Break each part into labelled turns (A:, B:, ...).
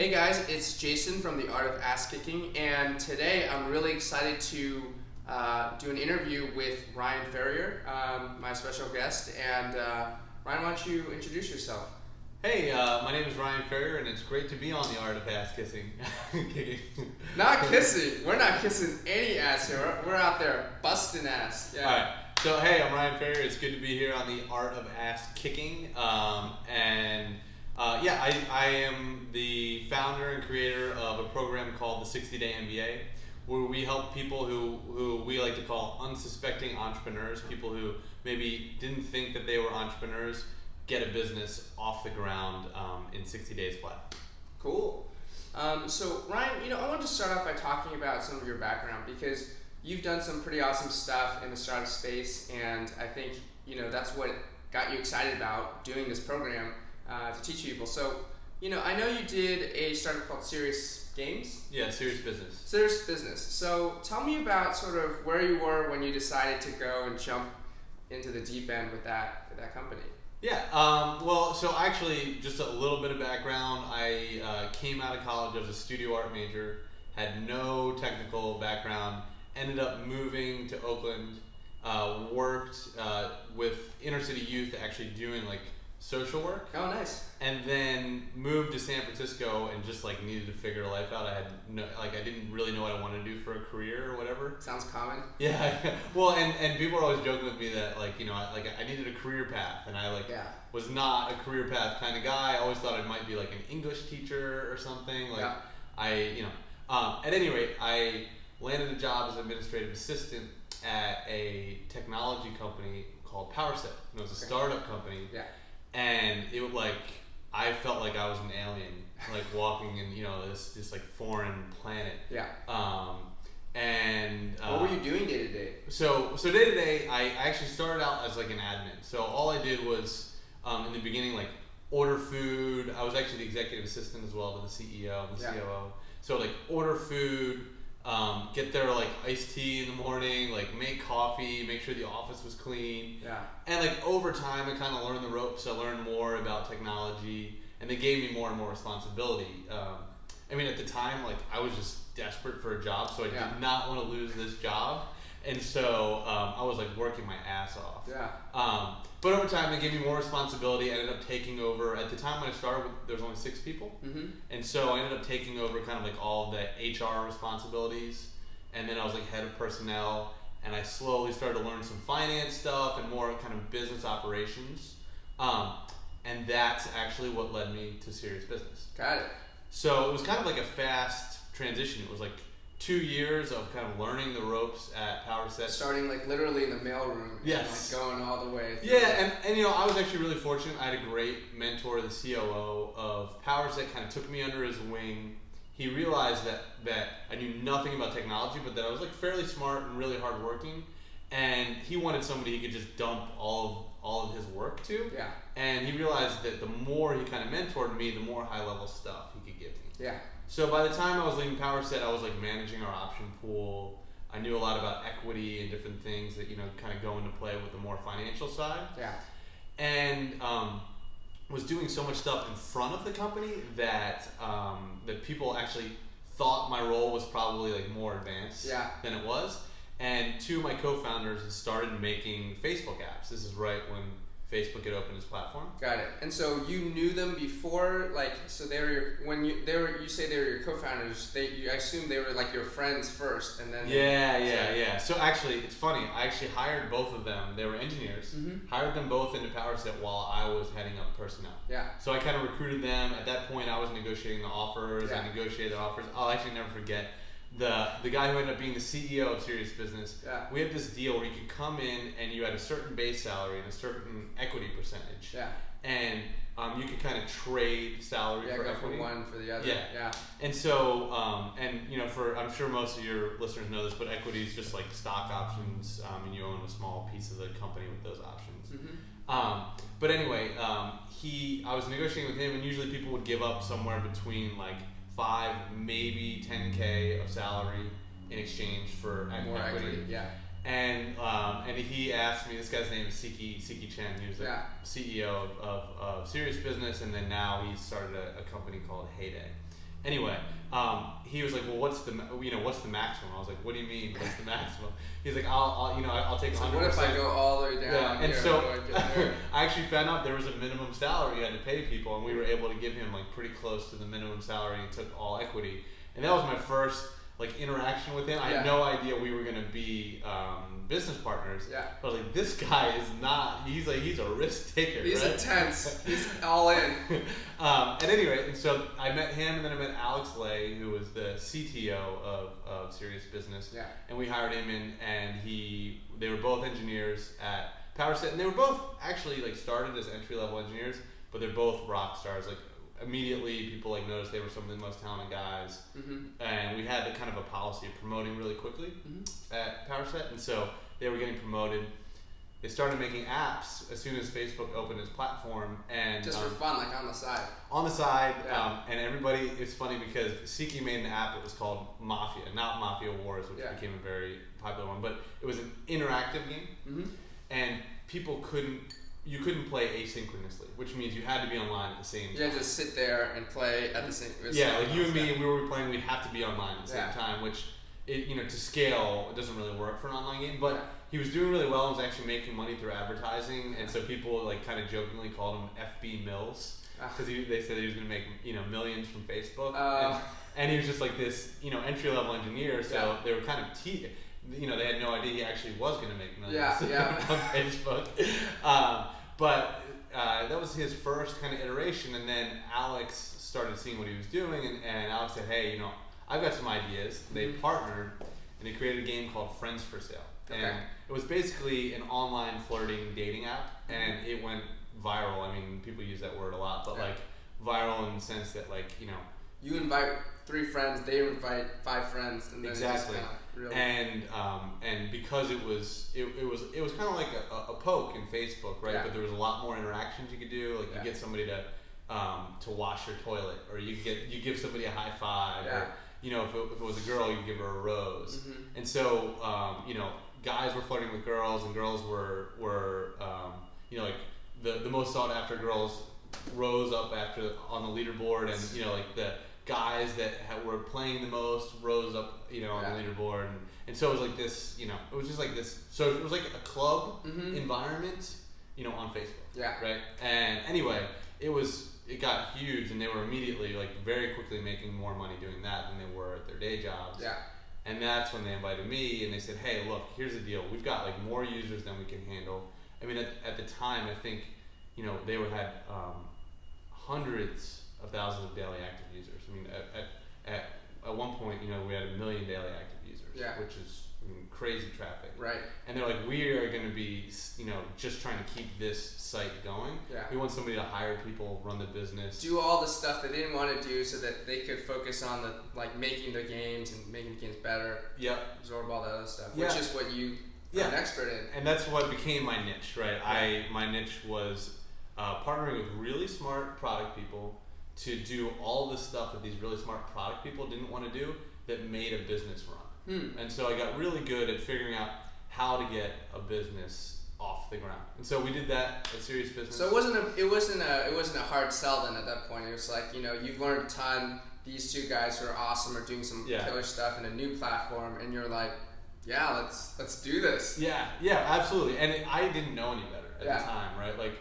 A: Hey guys, it's Jason from The Art of Ass Kicking, and today I'm really excited to do an interview with Ryan Ferrier, my special guest. And Ryan, why don't you introduce yourself?
B: Hey, my name is Ryan Ferrier, and it's great to be on The Art of Ass Kissing.
A: Not kissing. We're not kissing any ass here. We're out there busting ass. Yeah.
B: All right. So, hey, I'm Ryan Ferrier. It's good to be here on The Art of Ass Kicking. I am the founder and creator of a program called the 60-Day MBA, where we help people who we like to call unsuspecting entrepreneurs, people who maybe didn't think that they were entrepreneurs, get a business off the ground in 60 days flat.
A: Cool. So Ryan, I wanted to start off by talking about some of your background, because you've done some pretty awesome stuff in the startup space, and I think that's what got you excited about doing this program to teach people. So I know you did a startup called Serious Games.
B: Yeah, Serious Business.
A: Serious Business. So tell me about sort of where you were when you decided to go and jump into the deep end with that company.
B: Yeah, so actually, just a little bit of background. I came out of college as a studio art major, had no technical background, ended up moving to Oakland, worked with inner city youth, actually doing like social work.
A: Oh, nice.
B: And then moved to San Francisco and just like needed to figure life out. I didn't really know what I wanted to do for a career or whatever.
A: Sounds common.
B: Yeah. Well, and people are always joking with me that I needed a career path, and I was not a career path kind of guy. I always thought I might be like an English teacher or something. At any rate, I landed a job as an administrative assistant at a technology company called PowerSet. It was a startup company.
A: Yeah.
B: And it was like, I felt like I was an alien, like walking in, this like foreign planet.
A: Yeah.
B: What
A: were you doing day to day?
B: So day to day, I actually started out as like an admin. So all I did was, in the beginning, like order food. I was actually the executive assistant as well to the CEO and the COO. So like order food, get their like iced tea in the morning, like make coffee, make sure the office was clean.
A: Yeah.
B: And like over time, I kind of learned the ropes. I learned more about technology, and they gave me more and more responsibility. At the time, like I was just desperate for a job, so I did not want to lose this job, and so I was like working my ass off.
A: Yeah.
B: But over time, they gave me more responsibility. I ended up taking over. At the time when I started, there was only 6 people.
A: Mm-hmm.
B: And so I ended up taking over kind of like all the HR responsibilities. And then I was like head of personnel. And I slowly started to learn some finance stuff and more kind of business operations. And that's actually what led me to Serious Business.
A: Got it.
B: So it was kind of like a fast transition. It was like 2 years of kind of learning the ropes at PowerSet.
A: Starting like literally in the mailroom.
B: Yes.
A: And like going all the way through.
B: Yeah, and I was actually really fortunate. I had a great mentor, the COO of PowerSet, kind of took me under his wing. He realized that I knew nothing about technology, but that I was like fairly smart and really hardworking. And he wanted somebody he could just dump all of his work to.
A: Yeah.
B: And he realized that the more he kind of mentored me, the more high level stuff he could give me.
A: Yeah.
B: So by the time I was leaving PowerSet, I was like managing our option pool. I knew a lot about equity and different things that kind of go into play with the more financial side.
A: Yeah.
B: And was doing so much stuff in front of the company that that people actually thought my role was probably like more advanced than it was. And 2 of my co-founders had started making Facebook apps. This is right when Facebook had opened its platform.
A: Got it. And so you knew them before, so they were you say they were your co-founders. I assume they were like your friends first, and then.
B: Yeah. So actually, it's funny. I actually hired both of them. They were engineers. Mm-hmm. Hired them both into PowerSet while I was heading up personnel.
A: Yeah.
B: So I kind of recruited them. At that point, I was negotiating the offers.
A: Yeah.
B: I negotiated the offers. I'll actually never forget. The guy who ended up being the CEO of Serious Business, we had this deal where you could come in and you had a certain base salary and a certain equity percentage.
A: Yeah.
B: And you could kind of trade salary for
A: go
B: equity.
A: from one for the other.
B: Yeah. And so, I'm sure most of your listeners know this, but equity is just like stock options, and you own a small piece of the company with those options.
A: Mm-hmm.
B: But anyway, I was negotiating with him, and usually people would give up somewhere between like 5, maybe 10K of salary in exchange for
A: more equity. Yeah.
B: And he asked me. This guy's name is Siki Chen. He was the CEO of Serious Business, and then now he started a company called Heyday. Anyway, he was like, well, what's the maximum? I was like, what do you mean, what's the maximum? He's like, I'll take 100%.
A: So what if I go all the way down?
B: Yeah, and
A: here,
B: so I actually found out there was a minimum salary you had to pay people, and we were able to give him like pretty close to the minimum salary, and took all equity. And that was my first like interaction with him. I had no idea we were gonna be business partners.
A: Yeah.
B: But like, this guy is not. He's a risk taker.
A: He's
B: right?
A: intense. He's all in.
B: At any rate, and so I met him, and then I met Alex Lay, who was the CTO of Serious Business.
A: Yeah.
B: And we hired him in, and they were both engineers at PowerSet, and they were both actually like started as entry-level engineers, but they're both rock stars. Like, immediately people like noticed they were some of the most talented guys, and we had the kind of a policy of promoting really quickly at PowerSet, and so they were getting promoted. They started making apps as soon as Facebook opened its platform, and
A: just for fun, like on the side.
B: On the side, and everybody. It's funny because Siki made an app that was called Mafia, not Mafia Wars, which became a very popular one, but it was an interactive game, and people couldn't play asynchronously, which means you had to be online at the same time.
A: Yeah, just sit there and play at the same time.
B: Yeah, like you and me, we were playing, we'd have to be online at the same time, which, to scale, it doesn't really work for an online game, but he was doing really well and was actually making money through advertising, and so people like kind of jokingly called him FB Mills, because they said he was going to make, millions from Facebook, and he was just like this, entry-level engineer, so they were kind of they had no idea he actually was going to make millions on Facebook. But that was his first kind of iteration, and then Alex started seeing what he was doing, and Alex said, hey, I've got some ideas. They partnered, and they created a game called Friends for Sale. And it was basically an online flirting dating app, and it went viral. I mean, people use that word a lot, but like viral in the sense that
A: you invite 3 friends, they invite 5 friends, and then
B: exactly.
A: Really...
B: And because it was kind of like a poke in Facebook, right? But there was a lot more interactions you could do. Like you get somebody to wash your toilet, or you give somebody a high five, or if it was a girl, you give her a rose. And so guys were flirting with girls, and girls were like the most sought after girls rose up on the leaderboard, and like the guys that were playing the most rose up, on the leaderboard, and so it was like this, it was just like this. So it was like a club environment, on Facebook. Yeah. Right. And anyway, it got huge, and they were immediately very quickly making more money doing that than they were at their day jobs. Yeah. And that's when they invited me, and they said, hey, look, here's the deal. We've got more users than we can handle. I mean, at the time, I think, they had hundreds of thousands of daily active users. I mean, at one point, we had 1 million daily active users, which is crazy traffic. Right. And they're like, we are going to be, just trying to keep this site going. Yeah. We want somebody to hire people, run the business,
A: do all the stuff that they didn't want to do, so that they could focus on making the games and making the games better. Yep. Absorb all that other stuff, which is what you are an expert in.
B: And that's what became my niche, right? Yeah. My niche was partnering with really smart product people to do all the stuff that these really smart product people didn't want to do, that made a business run. And so I got really good at figuring out how to get a business off the ground. And so we did that at Serious Business.
A: So it wasn't a hard sell then at that point. It was like, you've learned a ton. These 2 guys who are awesome are doing some killer stuff in a new platform, and you're like, yeah, let's do this.
B: Yeah, absolutely. And I didn't know any better at the time, right?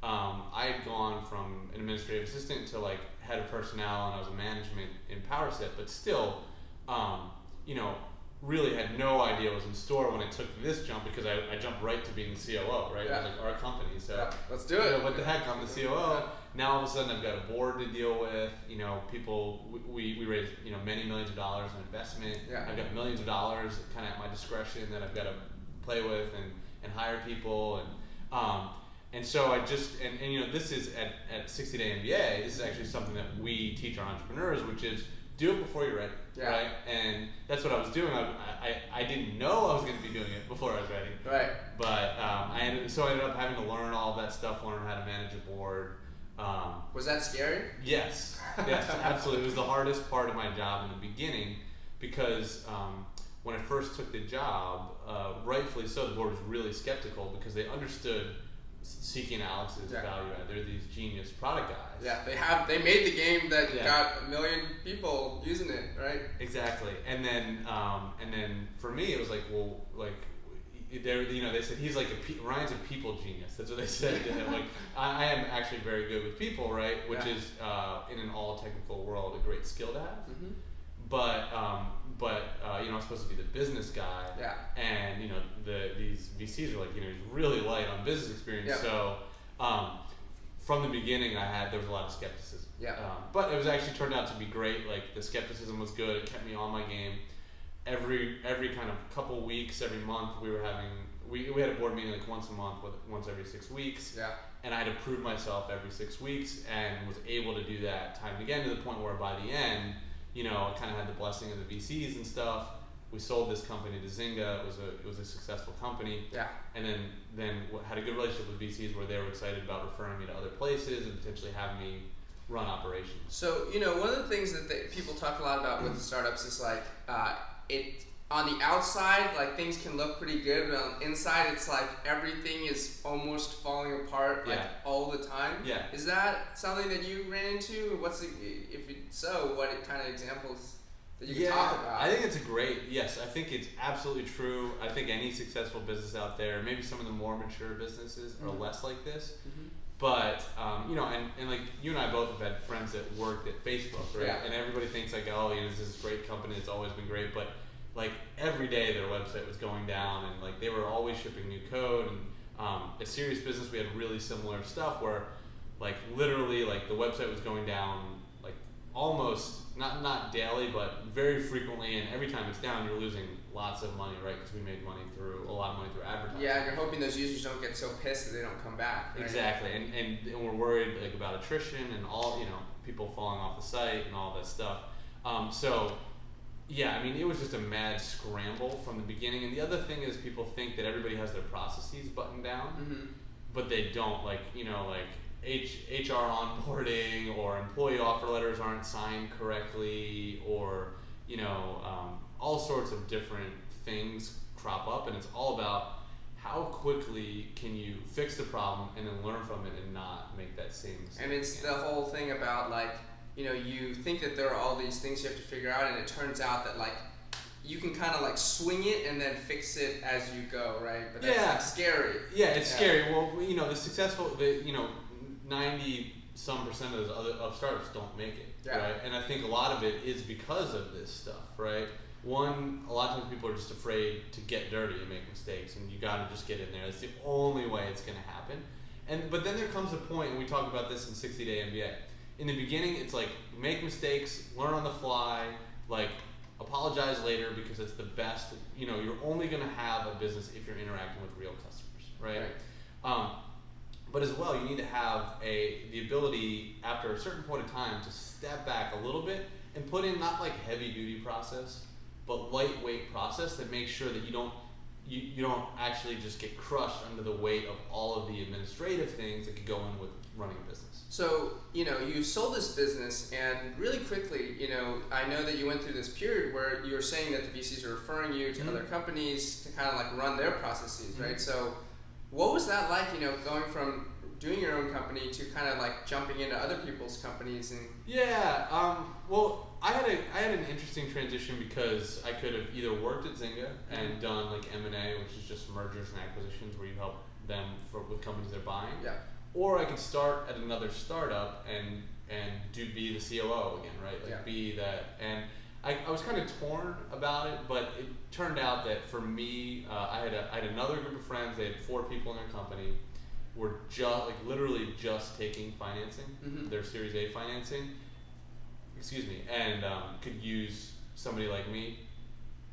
B: I had gone from an administrative assistant to head of personnel, and I was a management in PowerSet, but still, really had no idea what was in store when I took this jump, because I jumped right to being the COO, right? Yeah. It was our company, so
A: let's do it.
B: What the heck, I'm the COO. Yeah. Now all of a sudden I've got a board to deal with. People, we raised many millions of dollars in investment. Yeah. I've got millions of dollars kind of at my discretion that I've got to play with and hire people, and so I just this is at 60 Day MBA. This is actually something that we teach our entrepreneurs, which is do it before you're ready, right? And that's what I was doing. I didn't know I was going to be doing it before I was ready, right? But I ended up having to learn all of that stuff, learn how to manage a board.
A: Was that scary?
B: Yes, absolutely. It was the hardest part of my job in the beginning, because when I first took the job, rightfully so, the board was really skeptical, because they understood Seeking Alex's value add. They're these genius product guys.
A: Yeah, they made the game that got 1 million people using it, right?
B: Exactly. And then for me it was like, well, like they said he's like Ryan's a people genius. That's what they said. Like I am actually very good with people, right? Which is in an all technical world a great skill to have. Mm-hmm. But I'm supposed to be the business guy. Yeah. And these VCs are like, he's really light on business experience. Yeah. So from the beginning there was a lot of skepticism. Yeah. But it was actually turned out to be great. Like the skepticism was good. It kept me on my game. Every kind of couple weeks, every month, we had a board meeting like once a month, once every 6 weeks. Yeah. And I had to prove myself every 6 weeks, and was able to do that time and again, to the point where by the end, I kind of had the blessing of the VCs and stuff. We sold this company to Zynga. It was a successful company. Yeah. And then had a good relationship with VCs where they were excited about referring me to other places and potentially having me run operations.
A: So one of the things that people talk a lot about with startups is like it on the outside, like things can look pretty good, but on the inside it's like everything is almost falling apart all the time. Yeah. Is that something that you ran into? What kind of examples that you can talk about?
B: I think it's I think it's absolutely true. I think any successful business out there, maybe some of the more mature businesses are less like this. Mm-hmm. But and like you and I both have had friends that worked at Facebook, right? Yeah. And everybody thinks like, this is a great company, it's always been great, but like every day their website was going down, and like they were always shipping new code. And at Serious Business we had really similar stuff where like literally like the website was going down like almost not daily, but very frequently, and every time it's down you're losing lots of money, right? Because we made a lot of money through advertising.
A: Yeah, and you're hoping those users don't get so pissed that they don't come back. Right?
B: Exactly, and we're worried like about attrition and all people falling off the site and all that stuff. Yeah, I mean, it was just a mad scramble from the beginning. And the other thing is people think that everybody has their processes buttoned down, but they don't. Like, HR onboarding or employee offer letters aren't signed correctly, or, all sorts of different things crop up. And it's all about how quickly can you fix the problem and then learn from it and not make that same mistake.
A: And it's the whole thing about you think that there are all these things you have to figure out, and it turns out that you can kind of swing it and then fix it as you go, right? But that's scary.
B: Yeah, it's scary. Well, the successful, 90% of those startups don't make it, right? And I think a lot of it is because of this stuff, right? One, a lot of times people are just afraid to get dirty and make mistakes, and you got to just get in there. It's the only way it's going to happen. But then there comes a point, and we talk about this in 60-Day MBA. In the beginning, it's like make mistakes, learn on the fly, apologize later because it's the best. You're only going to have a business if you're interacting with real customers, right? But as well, you need to have the ability after a certain point of time to step back a little bit and put in not heavy duty process, but lightweight process that makes sure that you don't actually just get crushed under the weight of all of the administrative things that could go in with running a business.
A: So, you sold this business, and really quickly, I know that you went through this period where you were saying that the VCs are referring you to other companies to kind of run their processes, right? So what was that like, going from doing your own company to kind of jumping into other people's companies? And
B: well, I had an interesting transition because I could have either worked at Zynga and done M&A, which is just mergers and acquisitions where you help them with companies they're buying. Yeah. Or I could start at another startup and be the COO again, right? Be that. And I was kind of torn about it, but it turned out that for me, I had another group of friends. They had 4 people in their company. Were literally just taking financing, their Series A financing. And could use somebody like me.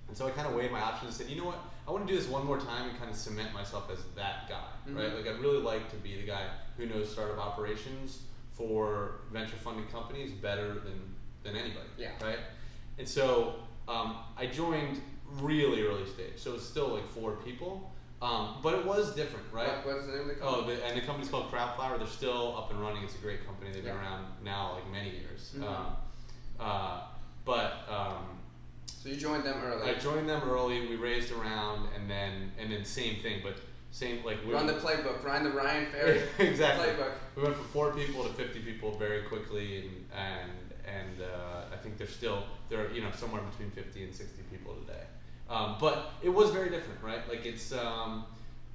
B: And so I kind of weighed my options and said, you know what? I want to do this one more time and kind of cement myself as that guy, right? I'd really like to be the guy who knows startup operations for venture funded companies better than anybody, right? And so I joined really early stage, so it was still 4 people, but it was different, right?
A: What's the name of the company?
B: And the company's called Crowdflower. They're still up and running. It's a great company. They've been around now many years.
A: So you joined them early.
B: I joined them early. We raised around, and then same thing. But Same, like
A: Run the playbook. Run the Ryan Ferrier
B: exactly.
A: playbook.
B: We went from 4 people to 50 people very quickly, and I think there are somewhere between 50 and 60 people today. But it was very different, right? Like it's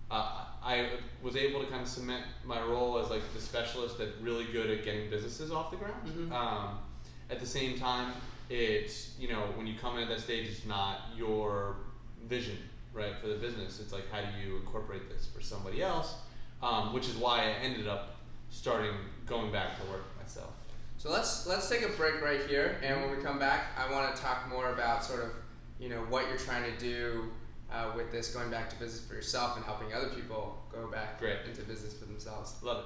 B: I was able to kind of cement my role as like the specialist that's really good at getting businesses off the ground.
A: Mm-hmm.
B: At the same time, it's when you come in at that stage, it's not your vision, right, for the business. It's like, how do you incorporate this for somebody else? Which is why I ended up going back to work myself.
A: So let's take a break right here, and when we come back, I want to talk more about sort of what you're trying to do with this, going back to business for yourself and helping other people go back into business for themselves.
B: Love it.